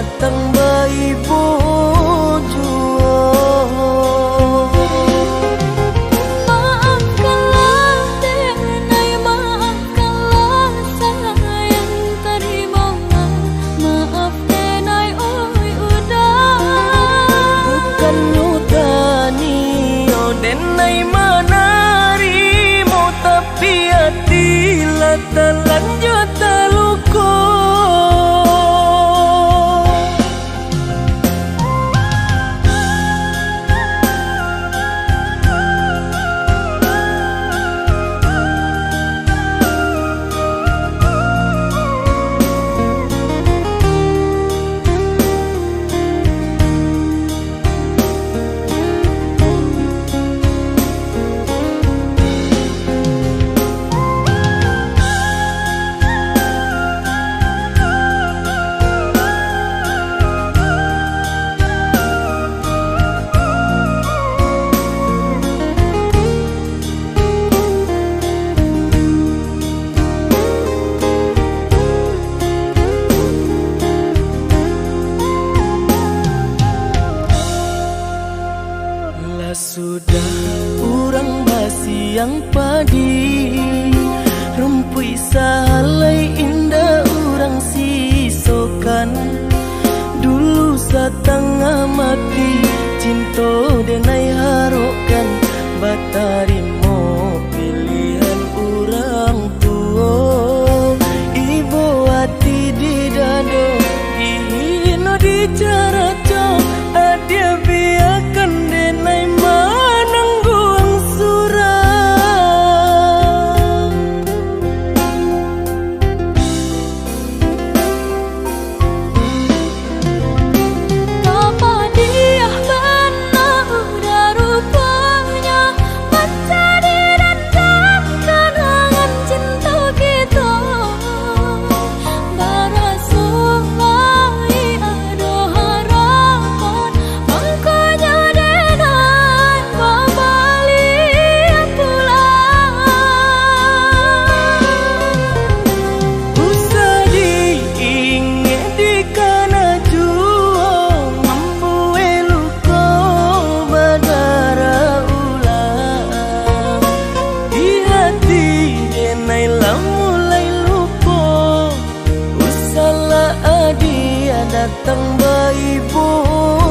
datang bayi bojo. Maafkanlah denai, maafkanlah sayang terima. Maaf denai oi udah. Bukan nyutani oh denai manarimo, tapi hati lah terlanjut terluka. Sudah urang basiang padi, rumpui salai indah urang sisokan. Dulu satengah mati cinta denai harokan, batarimo pilihan urang tua. Ibu hati di dado, ihino di caraco, adia biarkan denai manangguang surang. Apa dia benar udah rupanya menjadi dendam kenangan cinta kita. Barasulai ada harapan, makanya denai kembali pulang. Usah diingat di kana juang, membuai luka badara ulang. Di hati denai lah mulai lupa, usahlah dia datang bayi bojo.